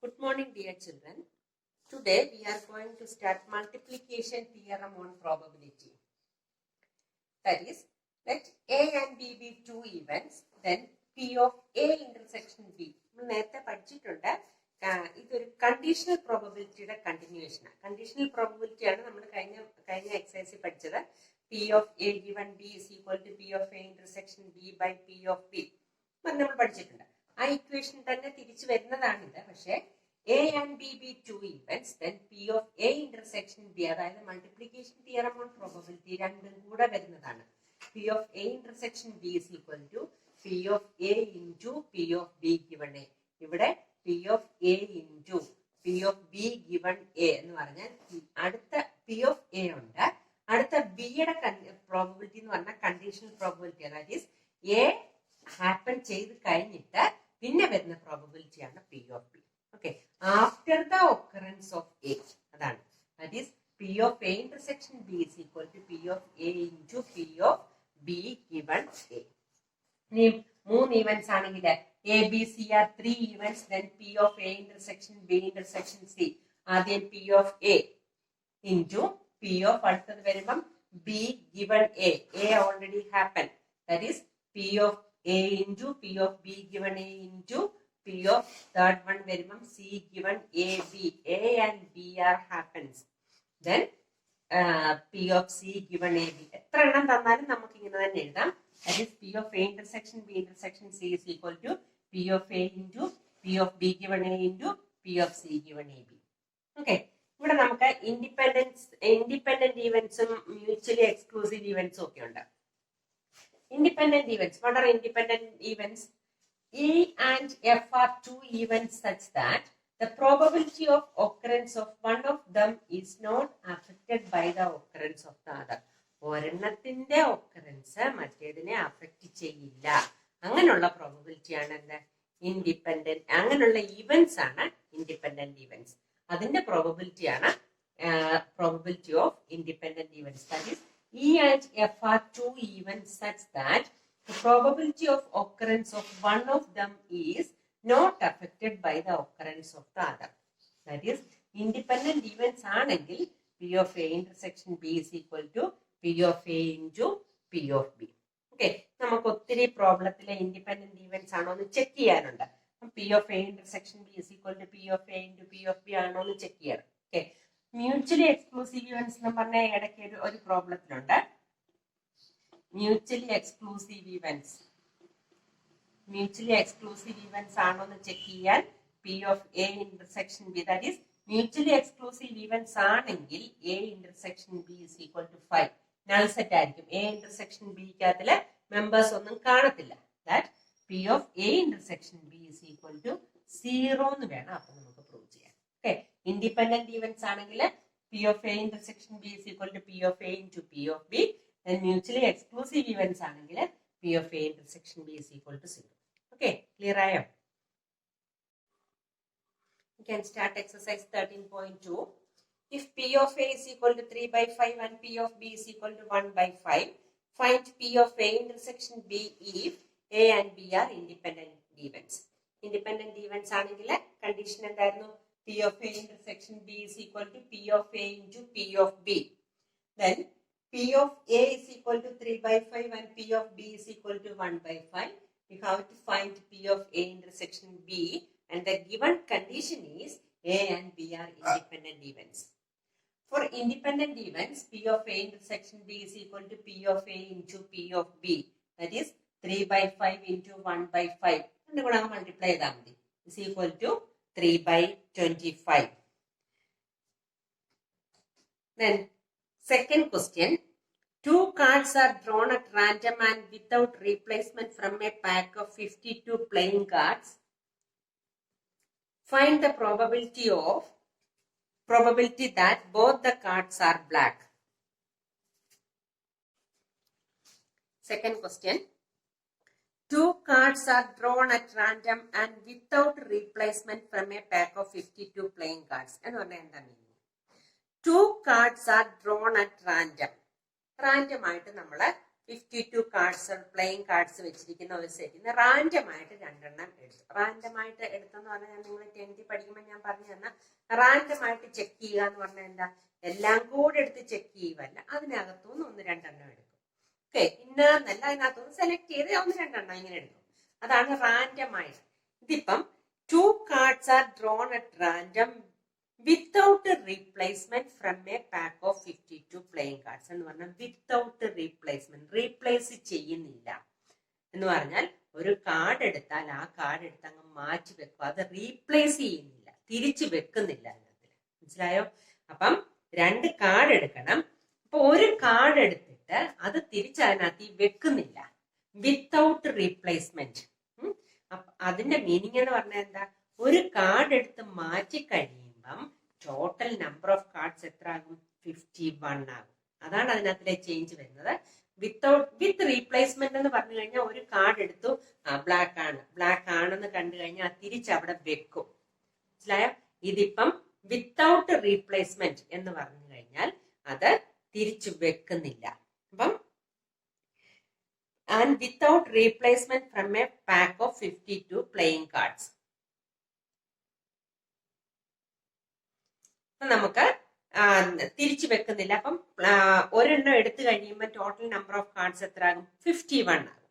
Good morning, dear children. Today we are going to start multiplication theorem on probability. That is, let A and B be two events, then P of A intersection B. നേരത്തെ പഠിച്ചിട്ടുണ്ട് ഇതൊരു conditional പ്രോബബിലിറ്റിയുടെ continuation ആണ്. Conditional probability ആണ് നമ്മൾ കഴിഞ്ഞ എക്സസൈസിൽ പഠിച്ചത്. P of A given B is equal to P of A intersection B by P of B നമ്മൾ പഠിച്ചിട്ടുണ്ട്. ആ ഇക്വേഷൻ തന്നെ തിരിച്ചു വരുന്നതാണിത്. പക്ഷേ A and B be two events, then P of A intersection B, അതായത് മൾട്ടിപ്ലിക്കേഷൻ തിയറം ഓൺ പ്രോബബിലിറ്റി രണ്ടും കൂടെ വരുന്നതാണ്. P of A intersection B is equal to P of A into P of B given A. ഇവിടെ P of A into P of B given A എന്ന് പറഞ്ഞാൽ അടുത്ത P of A ഉണ്ട്, അടുത്ത ബിയുടെ പ്രോബബിലിറ്റി എന്ന് പറഞ്ഞാൽ കണ്ടീഷണൽ പ്രോബബിലിറ്റി, അതായത് A ഹാപ്പൻ ചെയ്ത് കഴിഞ്ഞിട്ട് പിന്നെ വരുന്ന പ്രോബബിലിറ്റിയാണ് P of B. Okay, after the occurrence of A, അതാണ്. That is P of A intersection B is equal to P of A into P of B given A. ഇനി മൂന്ന് events ആണെങ്കിൽ A, B, C are three events, then P of A intersection B intersection C. ആദ്യം P of A into P of അടുത്തത് വരുമ്പം B given A. A already happened. That is P of A into P of B given A into P of third one വരുമ്പം C given A B. A and B are happens. Then P of C given A B. എത്ര എണ്ണം തന്നാലും നമുക്ക് ഇങ്ങനെ തന്നെ എഴുതാം. That is P of A intersection B intersection C is equal to P of A into P of B given A into P of C given A B. Okay. ഇവിടെ നമുക്ക് independent ഈവൻസും mutually exclusive ഈവൻസും ഒക്കെ ഉണ്ട്. Independent events. What are independent events? E and F are two events such that the probability of occurrence of one of them is not affected by the occurrence of the other. ഒരെണ്ണത്തിന്റെ occurrence മറ്റേതിനെ affect ചെയ്യില്ല. അങ്ങനെയുള്ള probability ആണ് എന്താ? Independent. അങ്ങനെയുള്ള events ആണ് independent events. അതിന്റെ probability ആണ് probability of independent events. That is E and F are two events such that the probability of occurrence of one of them is not affected by the occurrence of the other. That is, independent events ആണെങ്കിൽ P of A intersection B is equal to P of A into P of B. Okay, നമുക്ക് ഒത്തിരി പ്രോബ്ലത്തിലെ independent events ആണോ എന്ന് check ചെയ്യാനുണ്ട്. P of A intersection B is equal to P of A into P of B ആണോ എന്ന് check ചെയ്യണം. Okay. Mutually exclusive events എന്ന് പറഞ്ഞ ഇടയ്ക്ക് ഒരു പ്രോബ്ലത്തിലുണ്ട്. മ്യൂച്വലി എക്സ്ക്ലൂസീവ് ഇവന്റ്സ് ആണോ എന്ന് ചെക്ക് ചെയ്യാൻ P of A intersection B, that is mutually exclusive events ആണെങ്കിൽ A intersection B is equal to 5. Null set ആയിരിക്കും. A intersection B ക്കകത്തില് മെമ്പേഴ്സ് ഒന്നും കാണത്തില്ല. That P of A intersection B is equal to 0 എന്ന് വേണം അപ്പൊ നമുക്ക് prove ചെയ്യാൻ. Okay. Independent events ആണെങ്കിൽ P of A intersection B is equal to P of A into P of B. And mutually exclusive events ആണെങ്കിൽ P of A intersection B is equal to 0. Okay, clear ആയോ? You can start exercise 13.2. If P of A is equal to 3 by 5 and P of B is equal to 1 by 5, find P of A intersection B if A and B are independent events. Independent events ആണെങ്കിൽ condition എന്തായിരുന്നു? P of A intersection B is equal to P of A into P of B. Then P of A is equal to 3 by 5 and P of B is equal to 1 by 5. We have to find P of A intersection B, and the given condition is A and B are independent events. For independent events, P of A intersection B is equal to P of A into P of B. That is 3 by 5 into 1 by 5. And we multiply them. Is equal to 3 by 25. Then second question, two cards are drawn at random and without replacement from a pack of 52 playing cards. Find the probability that both the cards are black. Second question, two cards are drawn at random and without replacement from a pack of 52 playing cards. എന്ന് പറഞ്ഞാൽ എന്താ meaning? Two cards are drawn at random. Random ആയിട്ട് നമ്മൾ 52 cards playing cards വെച്ചിരിക്കുന്ന ഒരു സെറ്റിൽ നിന്ന് റാൻഡമായിട്ട് 2 എണ്ണം എടുത്തു. റാൻഡമായിട്ട് എടുത്തെന്ന് പറഞ്ഞാൽ നിങ്ങൾ 10th പഠിക്കുമ്പോൾ ഞാൻ പറഞ്ഞു തന്ന റാൻഡമായിട്ട് ചെക്ക് ചെയ്യുക എന്ന് പറഞ്ഞാൽ എന്താ, എല്ലാം കൂടെ എടുത്ത് ചെക്ക് ചെയ്യുവല്ല, അതിനകത്തുനിന്ന് 1-2 എണ്ണം എടുക്കും. ഓക്കെ, ഇന്നല്ല, അതിനകത്തുനിന്ന് സെലക്ട് ചെയ്ത് 1-2 എണ്ണം ഇങ്ങനെ എടുക്കും. അതാണ് റാൻഡമായിട്ട്. ഇതിപ്പം 2 cards are drawn at random without a replacement from a pack of 52 playing cards എന്ന് പറഞ്ഞാൽ വിത്തൗട്ട് റീപ്ലേസ്മെന്റ്, റീപ്ലേസ് ചെയ്യുന്നില്ല എന്ന് പറഞ്ഞാൽ ഒരു കാർഡ് എടുത്താൽ ആ കാർഡ് എടുത്ത് അങ്ങ് മാറ്റി വെക്കുക, അത് റീപ്ലേസ് ചെയ്യുന്നില്ല, തിരിച്ചു വെക്കുന്നില്ല അതിനകത്ത്. മനസ്സിലായോ? അപ്പം 2 കാർഡ് എടുക്കണം. അപ്പൊ ഒരു കാർഡ് എടുത്തിട്ട് അത് തിരിച്ച് അതിനകത്ത് വെക്കുന്നില്ല, വിത്തൗട്ട് റീപ്ലേസ്മെന്റ്. അതിന്റെ മീനിങ് എന്ന് പറഞ്ഞാൽ എന്താ, ഒരു കാർഡ് എടുത്ത് മാറ്റി കഴിയുമ്പം ടോട്ടൽ നമ്പർ ഓഫ് കാർഡ്സ് എത്ര ആകും? 51 ആകും. അതാണ് അതിനകത്തിലെ ചേഞ്ച് വരുന്നത്. വിത്ത് റീപ്ലേസ്മെന്റ് എന്ന് പറഞ്ഞു കഴിഞ്ഞാൽ ഒരു കാർഡ് എടുത്തു, ബ്ലാക്ക് ആണെന്ന് കണ്ടു കഴിഞ്ഞാൽ തിരിച്ചവിടെ വെക്കും. മനസ്സിലായോ? ഇതിപ്പം വിത്തൗട്ട് റീപ്ലേസ്മെന്റ് എന്ന് പറഞ്ഞു കഴിഞ്ഞാൽ അത് തിരിച്ചു വെക്കുന്നില്ല. അപ്പം and without replacement from a pack of 52 playing cards. നമുക്ക് തിരിച്ചു വെക്കുന്നില്ല. അപ്പം ഒരെണ്ണം എടുത്തു കഴിയുമ്പോൾ ടോട്ടൽ നമ്പർ ഓഫ് കാർഡ്സ് എത്ര ആകും? 51 ആകും.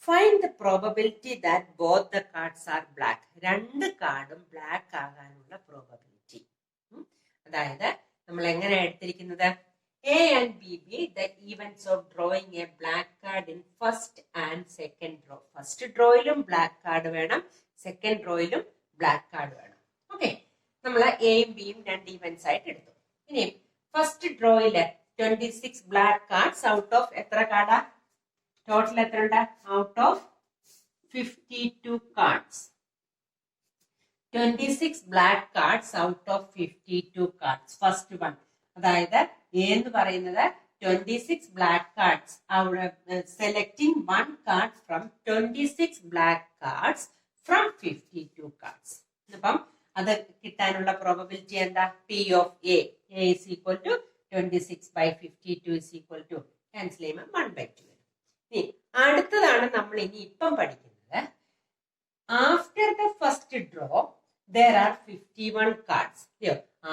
Find the probability that both the cards R black. 2 കാർഡും ബ്ലാക്ക് ആകാനുള്ള പ്രോബബിലിറ്റി. അതായത് നമ്മൾ എങ്ങനെയാണ് എടുത്തിരിക്കുന്നത്? A and B be the events of drawing a black card in first and second draw. First drawയിലും ബ്ലാക്ക് കാർഡ് വേണം, സെക്കൻഡ് ഡ്രോയിലും black card വേണം. ഓക്കെ, നമ്മൾ എയും ബിയും 2 ഇവന്റ്സ് ആയിട്ട് എടുത്തു. ഇനി ഫസ്റ്റ് ഡ്രോയില് 26 ബ്ലാക്ക് കാർഡ്സ് ഔട്ട് ഓഫ് എത്ര കാർഡാ? ടോട്ടൽ എത്ര ഉണ്ട്? Out of 52 cards. 26 black cards out of 52 cards. First one, അതായത് എന്ന് പറയുന്നത് 26 ബ്ലാക്ക് കാർഡ്സ്. അവിടെ selecting 1 card from 26 black cards from 52 cards. അപ്പം അത് കിട്ടാനുള്ള പ്രോബബിലിറ്റി എന്താ? P of a is equal to 26/52 is equal to cancel ചെയ്യുമ്പോൾ 1/2 വരും. ഇനി അടുത്തതാണ് നമ്മൾ ഇനി ഇപ്പം പഠിക്കുന്നത്. After the first draw there are 51 cards.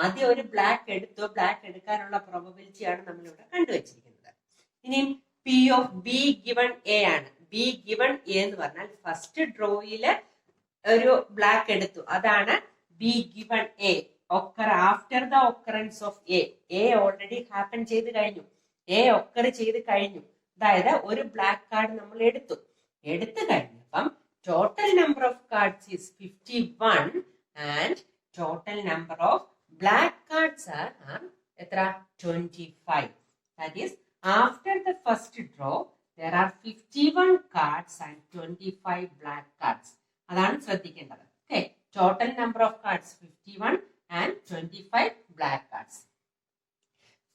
ആദ്യം ഒരു ബ്ലാക്ക് എടുത്തോ, ബ്ലാക്ക് എടുക്കാനുള്ള പ്രോബബിലിറ്റി ആണ് നമ്മളിവിടെ കണ്ടുവച്ചിരിക്കുന്നത്. ഇനി P of be given A ആണ്. ബി ഗിവൺ എ എന്ന് പറഞ്ഞാൽ ഫസ്റ്റ് ഡ്രോയില് ഒരു ബ്ലാക്ക് എടുത്തു, അതാണ് be given A. After the occurrence of A. A already happen ചെയ്ത് കഴിഞ്ഞു, എ ഒക്കർ ചെയ്ത് കഴിഞ്ഞു. അതായത് ഒരു ബ്ലാക്ക് കാർഡ് നമ്മൾ എടുത്തു കഴിഞ്ഞപ്പം total number of cards is 51 and total number of black cards are etra 25. That is, after the first draw there are 51 cards and 25 black cards. അതാണ് ശ്രദ്ധിക്കേണ്ടത്. Okay, total number of cards 51 and 25 black cards.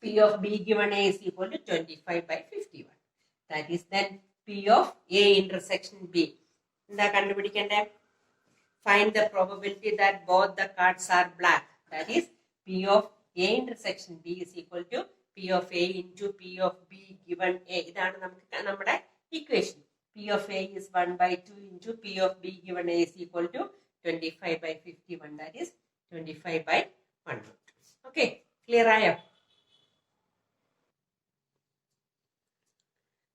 P of B given A is equal to 25/51. That is then P of A intersection B. എന്താ കണ്ടുപിടിക്കേണ്ടേ? Find the probability that both the cards are black. That is, P of A intersection B is equal to P of A into P of B given A. ഇതാണ് നമുക്ക് നമ്മുടെ equation. P of A is 1/2 into P of B given A is equal to 25/51. That is 25/1. Okay, clear ആയോ?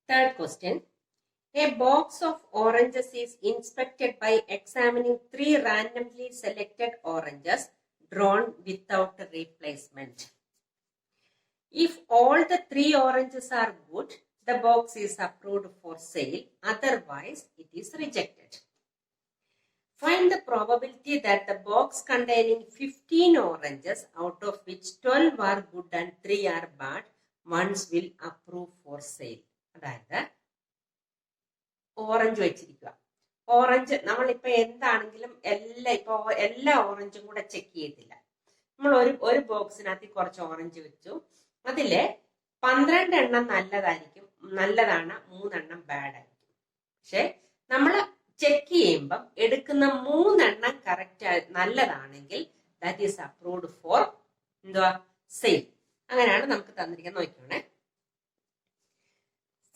Third question. A box of oranges is inspected by examining 3 randomly selected oranges drawn without a replacement. If all the 3 oranges are good, the box is approved for sale. Otherwise, it is rejected. Find the probability that the box containing 15 oranges, out of which 12 are good and 3 are bad, ones will approve for sale. അതായത് orange വെച്ചിരിക്കുക. Orange നമ്മളിപ്പോ എന്താണെങ്കിലും എല്ലാ ഓറഞ്ചും കൂടെ check ചെയ്തില്ല. നമ്മൾ ഒരു ബോക്സിനകത്ത് കുറച്ച് ഓറഞ്ച് വെച്ചു. അതില് 12 എണ്ണം നല്ലതാണ്, 3 എണ്ണം ബാഡ് ആയിരിക്കും. പക്ഷെ നമ്മൾ ചെക്ക് ചെയ്യുമ്പം എടുക്കുന്ന 3 എണ്ണം കറക്റ്റ് നല്ലതാണെങ്കിൽ ദാറ്റ് ഈസ് അപ്രൂവ്ഡ് ഫോർ എന്തുവാ? സെയിൽ. അങ്ങനെയാണ് നമുക്ക് തന്നിരിക്കുന്നത്. നോക്കിക്കോണേ.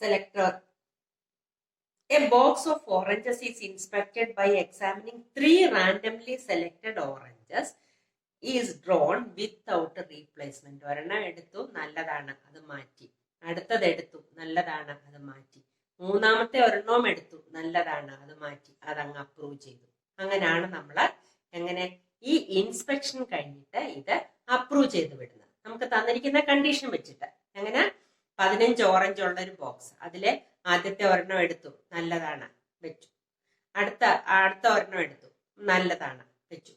selector. A box of oranges is inspected by examining 3 randomly selected oranges is drawn without replacement. ഒരെണ്ണം എടുത്തു, നല്ലതാണ്, അത് മാറ്റി. അടുത്തത് എടുത്തു, നല്ലതാണ്, അത് മാറ്റി. മൂന്നാമത്തെ ഒരെണ്ണവും എടുത്തു, നല്ലതാണ്, അത് മാറ്റി. അതങ്ങ് അപ്രൂവ് ചെയ്തു. അങ്ങനെയാണ് നമ്മൾ എങ്ങനെ ഈ ഇൻസ്പെക്ഷൻ കഴിഞ്ഞിട്ട് ഇത് അപ്രൂവ് ചെയ്ത് വിടുന്നത്. നമുക്ക് തന്നിരിക്കുന്ന കണ്ടീഷൻ വെച്ചിട്ട് എങ്ങനെ 15 ഓറഞ്ച് ഉള്ള ഒരു ബോക്സ്, അതിലെ ആദ്യത്തെ ഒരെണ്ണം എടുത്തു, നല്ലതാണ്, വെച്ചു. അടുത്ത ഒരെണ്ണം എടുത്തു, നല്ലതാണ്, വെച്ചു.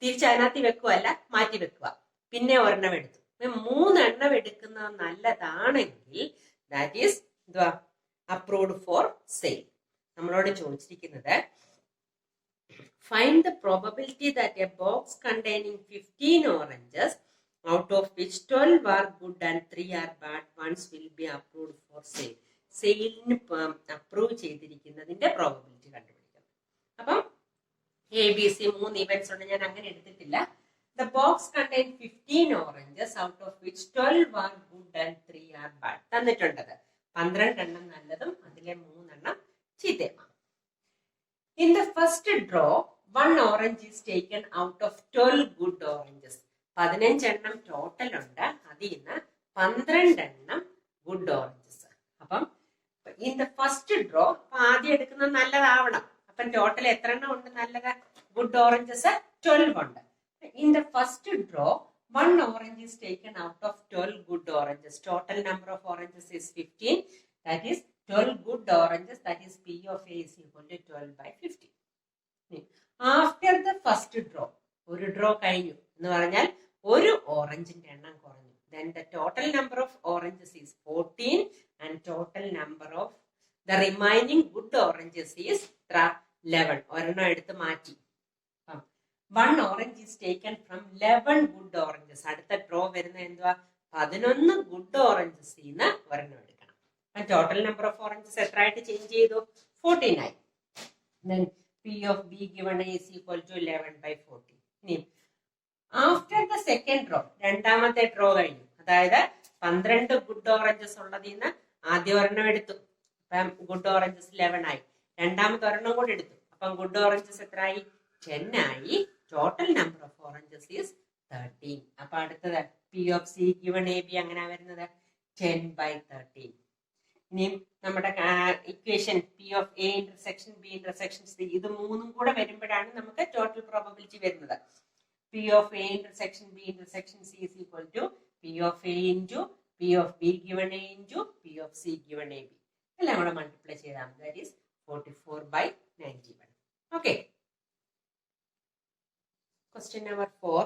തിരിച്ച് അതിനകത്ത് വെക്കുവല്ല, മാറ്റി വെക്കുക. പിന്നെ ഒരെണ്ണം എടുത്തു. 3 എണ്ണം എടുക്കുന്നത് നല്ലതാണെങ്കിൽ ദാറ്റ് ഈസ് എന്തുവാ, അപ്രൂവ്ഡ് ഫോർ സെയിൽ. നമ്മളോട് ചോദിച്ചിരിക്കുന്നത് find the probability that A box containing 15 oranges out of which 12 are good and 3 are bad ones will be approved for sale. സെയിലിന് അപ്രൂവ് ചെയ്തിരിക്കുന്നതിന്റെ പ്രോബബിലിറ്റി കണ്ടുപിടിക്കണം. അപ്പം ABC 3 ഇവന്റ്സ് ഉണ്ട്, ഞാൻ അങ്ങനെ എടുത്തിട്ടില്ല. The box contains 15 oranges out of which 12 are good and 3 are bad. തന്നിട്ടുണ്ടത് 12 എണ്ണം നല്ലതും അതിലെ 3 എണ്ണം ചീത്തയുമാണ്. In the first draw, 1 orange is taken out of 12 good oranges. 15 എണ്ണം ടോട്ടൽ ഉണ്ട്, അതിൽ നിന്ന് 12 എണ്ണം ഗുഡ് ഓറഞ്ചസ്. അപ്പം ഇൻ ദ ഫസ്റ്റ് ഡ്രോ ആദ്യം എടുക്കുന്നത് നല്ലതാവണം. അപ്പം ടോട്ടൽ എത്ര എണ്ണം ഉണ്ട് നല്ലത്? ഗുഡ് ഓറഞ്ചസ് 12 ഉണ്ട്. In the first draw 1 orange is taken out of 12 good oranges. Total number of oranges is 15. That is 12 good oranges. That is P of A is equal to 12 by 15. After the first draw, ഒരു draw കഴിഞ്ഞു എന്ന് പറഞ്ഞാൽ ഒരു ഓറഞ്ചിന്റെ എണ്ണം കുറഞ്ഞു. Then the total number of oranges is 14 and total number of the remaining good oranges is 11. ഒരെണ്ണം എടുത്ത് മാറ്റി. 1 orange is taken from 11 good oranges. അടുത്ത ഡ്രോ വരുന്ന എന്തുവാ? 11 ഗുഡ് ഓറഞ്ചസ് നിന്ന് ഒരെണ്ണം എടുക്കണം. ടോട്ടൽ നമ്പർ ഓഫ് ഓറഞ്ചസ് എത്ര ആയിട്ട് ചേഞ്ച് ചെയ്തു? 14 ആയി. Then P of B given A is equal to 11 by 14. ഇനി ആഫ്റ്റർ ദ സെക്കൻഡ് ഡ്രോ, രണ്ടാമത്തെ ഡ്രോ കഴിഞ്ഞു. അതായത് 12 ഗുഡ് ഓറഞ്ചസ് ഉള്ളതിൽ നിന്ന് ആദ്യം ഒരെണ്ണം എടുത്തു, അപ്പം ഗുഡ് ഓറഞ്ചസ് 11 ആയി. രണ്ടാമത്തെ ഒരെണ്ണം കൂടെ എടുത്തു, അപ്പം ഗുഡ് ഓറഞ്ചസ് എത്ര ആയി? 10 ആയി. Total number of oranges is 13. അപ്പൊ അടുത്തത് P of C given A B അങ്ങനെ വരുന്നത് 10 by 13. ഇനിയും നമ്മുടെ equation P of A intersection B intersection C, ഇത് മൂന്നും കൂടെ വരുമ്പോഴാണ് നമുക്ക് ടോട്ടൽ പ്രോബബിലിറ്റി വരുന്നത്. P of A intersection B intersection C is equal to P of A into P of B given A into P of C given AB. എല്ലാം കൂടെ multiply ചെയ്താൽ that is 44 by 91. Okay. Question number 4.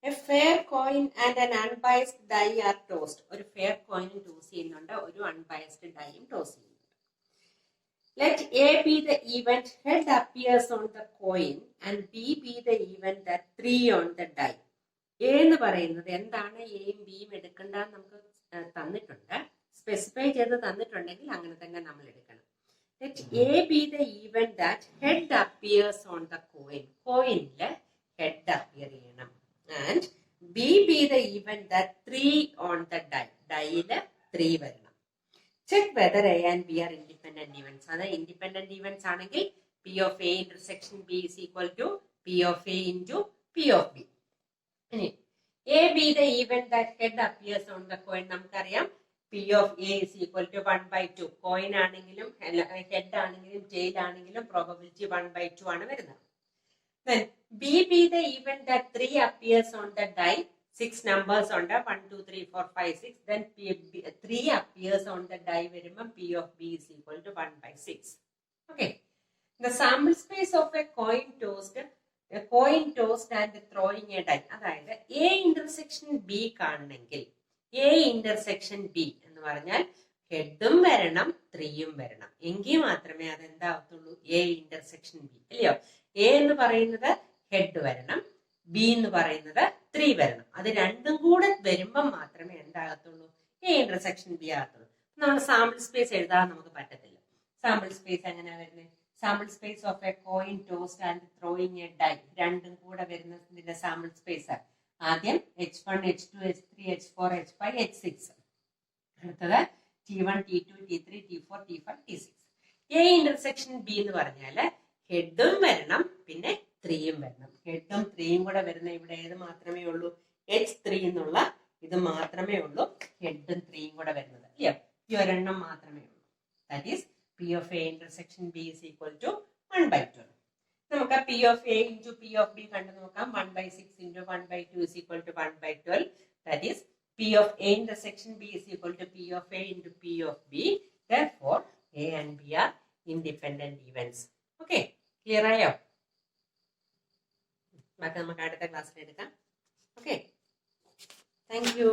A fair coin and an unbiased die are tossed. ഒരു fair coin toss ചെയ്യുന്നുണ്ട്, ഒരു unbiased die toss ചെയ്യുന്നുണ്ട്. Let A be the event head appears on the coin and B be the event that 3 on the die. A എന്ന് പറയുന്നത് എന്താണ്? എയും ബിയും എടുക്കേണ്ടതെന്ന് നമുക്ക് തന്നിട്ടുണ്ട്, സ്പെസിഫൈ ചെയ്ത് തന്നിട്ടുണ്ടെങ്കിൽ അങ്ങനെ തന്നെ നമ്മൾ എടുക്കണം. Let A be the event that head appears on the coin. കോയിനില് ഹെഡ് അപ്പിയർ ചെയ്യണം. And B be the event that 3 on the die. ഡൈയില് 3 വരണം. Check whether A and B are independent events. അത് ഇൻഡിപെൻഡന്റ് ഇവന്റ്സ് ആണെങ്കിൽ P of A intersection B is equal to P of A into P of B. ഇനി A be the event that head appears on the coin. നമുക്കറിയാം P of A is equal to 1 by 2. Coin ആണെങ്കിലും head ആണെങ്കിലും tail ആണെങ്കിലും probability 1 by 2 ആണ് വരുന്നത്. Then B be the event that 3 appears on the die. 6 numbers on the 1, 2, 3, 4, 5, 6. Then 3 appears on the die വരുമ്പോൾ P of B is equal to 1 by 6. Okay. The sample space of a coin tossed and throwing a die. അതായത് A intersection B കാണണമെങ്കിൽ A intersection B എന്ന് പറഞ്ഞാൽ ഹെഡും വരണം 3യും വരണം, എങ്കിൽ മാത്രമേ അതെന്താവത്തുള്ളൂ? A intersection B അല്ലയോ? A എന്ന് പറയുന്നത് ഹെഡ് വരണം, ബി എന്ന് പറയുന്നത് 3 വരണം. അത് രണ്ടും കൂടെ വരുമ്പം മാത്രമേ എന്താകത്തുള്ളൂ? A intersection B ആകത്തുള്ളൂ. നമ്മൾ സാമ്പിൾ സ്പേസ് എഴുതാൻ നമുക്ക് പറ്റത്തില്ല. സാമ്പിൾ സ്പേസ് എങ്ങനെയാ വരുന്നത്? Sample space of a coin tossed and throwing a die, രണ്ടും കൂടെ വരുന്നതിന്റെ സാമ്പിൾ സ്പേസ് ആദ്യം H1, H2, H3, H4, H5, H6. അടുത്തത് T1, T2, T3, T4, T5, T6. A intersection B എന്ന് പറഞ്ഞാല് ഹെഡും വരണം പിന്നെ 3യും വരണം. ഹെഡും 3യും കൂടെ വരുന്ന ഇവിടെ ഏത് മാത്രമേ ഉള്ളൂ? H3 എന്നുള്ള ഇത് മാത്രമേ ഉള്ളൂ ഹെഡും 3യും കൂടെ വരുന്നത്. അല്ലയോ? ഈ ഒരെണ്ണം മാത്രമേ ഉള്ളൂ. That is P of A intersection B is equal to 1/12. നമുക്ക് P of A into P of B കണ്ടു നോക്കാം. 1/6 into 1/2 is equal to 1/12. That is P of A intersection B is equal to P of A into P of B. Therefore, A and B are independent events. Okay, clear ആയോ? ബാക്കി നമുക്ക് അടുത്ത ക്ലാസ്സിൽ എടുക്കാം. Okay, thank you.